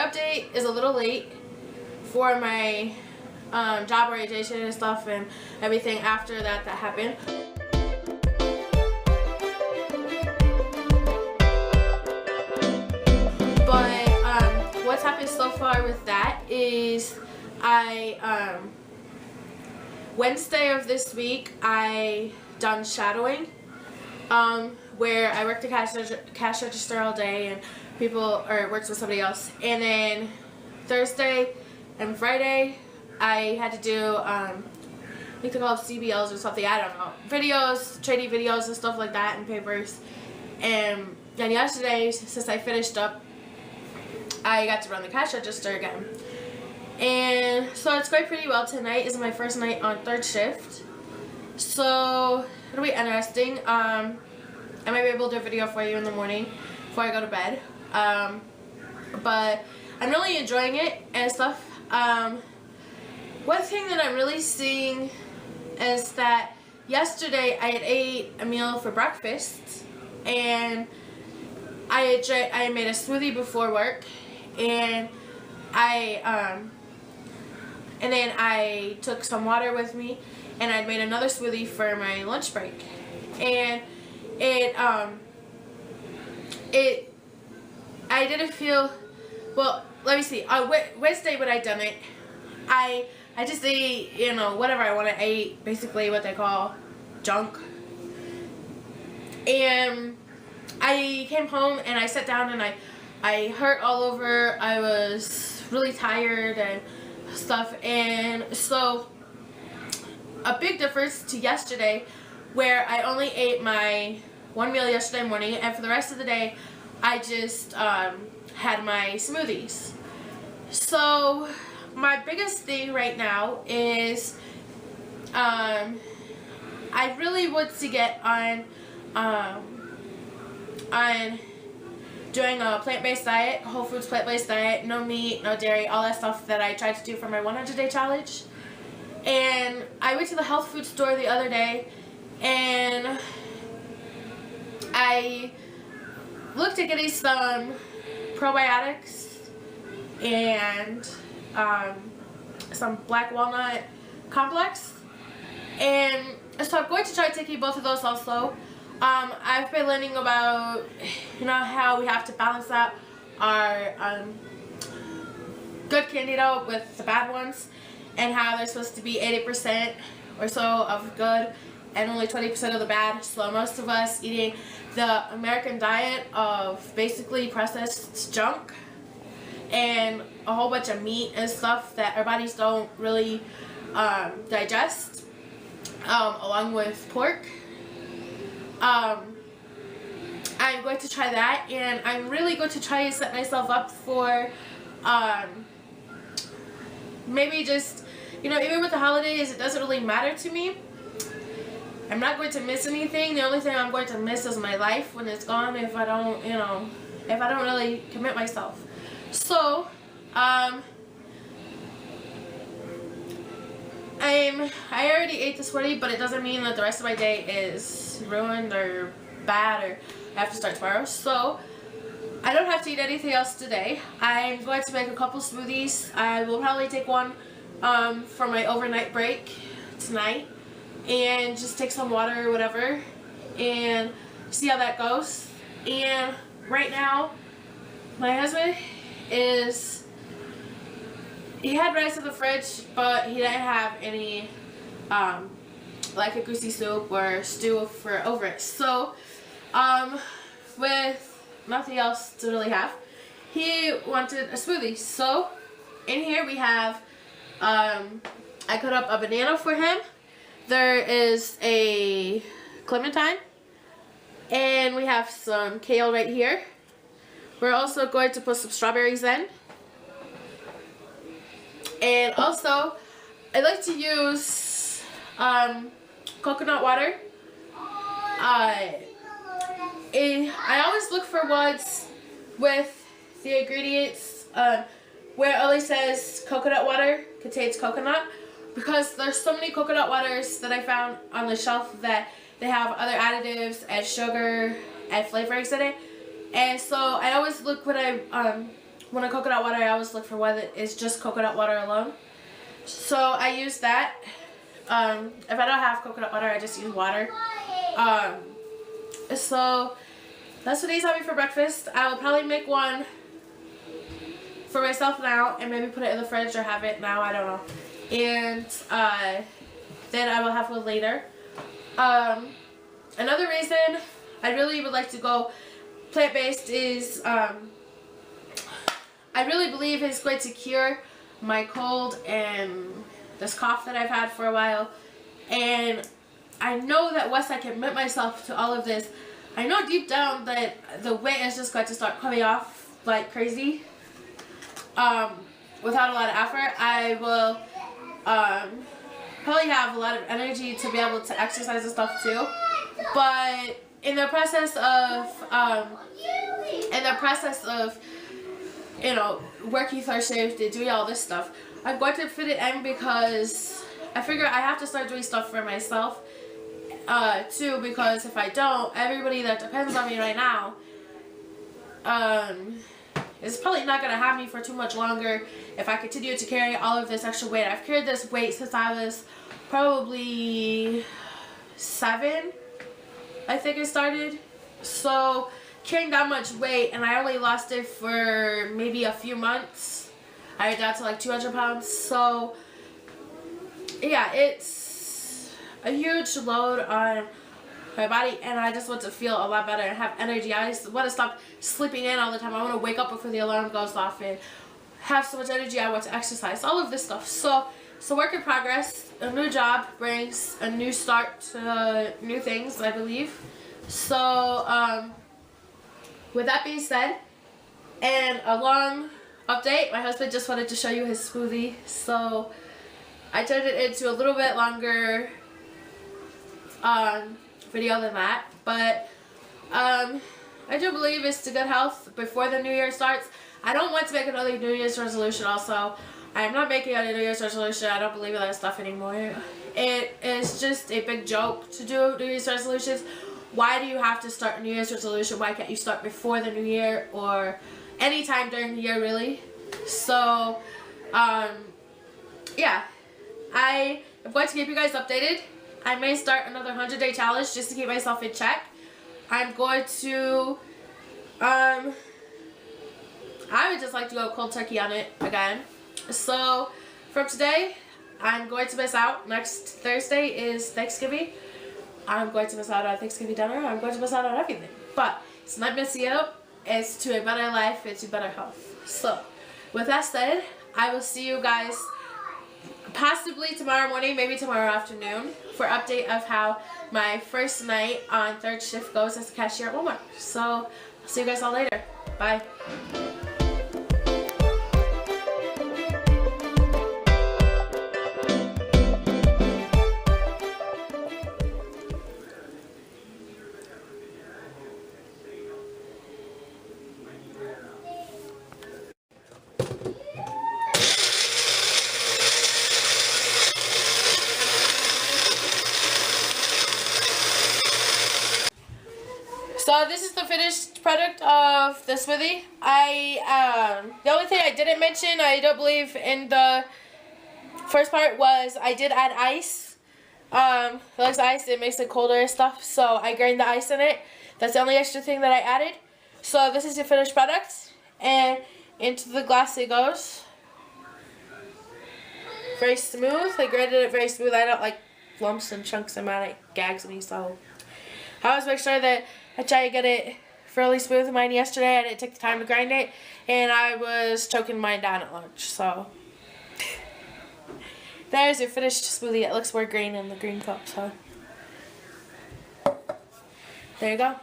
update is a little late for my job orientation and stuff and everything after that happened. But what's happened so far with that is Wednesday of this week I done shadowing, where I worked the cash register all day and works with somebody else. And then Thursday and Friday I had to do I think they call it CBLs or something, I don't know, videos, trading videos and stuff like that and papers. And then yesterday, since I finished up, I got to run the cash register again. And so it's going pretty well. Tonight is my first night on third shift, so it'll be interesting. I might be able to do a video for you in the morning before I go to bed. But I'm really enjoying it and stuff. One thing that I'm really seeing is that yesterday I had ate a meal for breakfast, and I made a smoothie before work, and and then I took some water with me, and I made another smoothie for my lunch break. And I didn't feel, well, let me see, on Wednesday when I done it, I just ate, you know, whatever I want to eat, basically what they call junk. And I came home and I sat down and I hurt all over. I was really tired and stuff. And so a big difference to yesterday, where I only ate my one meal yesterday morning, and for the rest of the day I just had my smoothies. So my biggest thing right now is I really want to get on doing a plant-based diet, whole foods plant-based diet, no meat, no dairy, all that stuff that I tried to do for my 100-day challenge. And I went to the health food store the other day and I looked at getting some probiotics and some black walnut complex, and so I'm going to try taking both of those also. I've been learning about, you know, how we have to balance out our good candida with the bad ones, and how they're supposed to be 80% or so of good and only 20% of the bad. So most of us eating the American diet of basically processed junk and a whole bunch of meat and stuff that our bodies don't really digest, along with pork. I'm going to try that, and I'm really going to try and set myself up for maybe just, you know, even with the holidays, it doesn't really matter to me. I'm not going to miss anything. The only thing I'm going to miss is my life when it's gone, if I don't, you know, if I don't really commit myself. So I already ate this morning, but it doesn't mean that the rest of my day is ruined or bad or I have to start tomorrow. So I don't have to eat anything else today. I'm going to make a couple smoothies. I will probably take one for my overnight break tonight and just take some water or whatever and see how that goes. And right now my husband he had rice in the fridge, but he didn't have any like a greasy soup or stew for over it. So with nothing else to really have, he wanted a smoothie. So in here we have I cut up a banana for him. There is a clementine, and we have some kale right here. We're also going to put some strawberries in. And also, I like to use coconut water. I always look for ones with the ingredients where it only says coconut water contains coconut, because there's so many coconut waters that I found on the shelf that they have other additives and sugar and flavorings in it. And so I always look when I'm when a coconut water, I always look for one that is just coconut water alone. So I use that. If I don't have coconut water, I just use water. So that's what he's having for breakfast. I will probably make one for myself now and maybe put it in the fridge or have it now, I don't know. And then I will have one later. Another reason I really would like to go plant-based is I really believe it's going to cure my cold and this cough that I've had for a while. And I know that once I commit myself to all of this, I know deep down that the weight is just going to start coming off like crazy. Without a lot of effort, I will probably have a lot of energy to be able to exercise and stuff too. But in the process of you know, working third shift and doing all this stuff, I'm going to fit it in because I figure I have to start doing stuff for myself too, because if I don't, everybody that depends on me right now is probably not going to have me for too much longer if I continue to carry all of this extra weight. I've carried this weight since I was probably 7, I think it started. So carrying that much weight, and I only lost it for maybe a few months. I got down to like 200 pounds. So yeah, it's a huge load on my body, and I just want to feel a lot better and have energy. I just want to stop sleeping in all the time. I want to wake up before the alarm goes off and have so much energy. I want to exercise, all of this stuff. So work in progress. A new job brings a new start to new things, I believe. So with that being said, and a long update, my husband just wanted to show you his smoothie, so I turned it into a little bit longer video than that. But I do believe it's to good health before the new year starts. I don't want to make another New Year's resolution also. I'm not making a New Year's resolution. I don't believe in that stuff anymore. It is just a big joke to do New Year's resolutions. Why do you have to start a New Year's resolution? Why can't you start before the new year or any time during the year, really? So yeah, I am going to keep you guys updated. I may start another 100-day challenge just to keep myself in check. I'm going to I would just like to go cold turkey on it again. So from today, I'm going to miss out. Next Thursday is Thanksgiving. I'm going to miss out on Thanksgiving dinner. I'm going to miss out on everything. But it's not missing out. It's to a better life. It's to better health. So with that said, I will see you guys possibly tomorrow morning, maybe tomorrow afternoon, for update of how my first night on third shift goes as a cashier at Walmart. So I'll see you guys all later. Bye. So this is the finished product of the smoothie. The only thing I didn't mention, I don't believe in the first part, was I did add ice. Like ice, it makes it colder and stuff. So I grained the ice in it. That's the only extra thing that I added. So this is the finished product, and into the glass it goes. Very smooth. I grated it very smooth. I don't like lumps and chunks and it gags me, so I always make sure that I try to get it fairly smooth. Mine yesterday, I didn't take the time to grind it, and I was choking mine down at lunch. So there's your finished smoothie. It looks more green in the green cup. So there you go.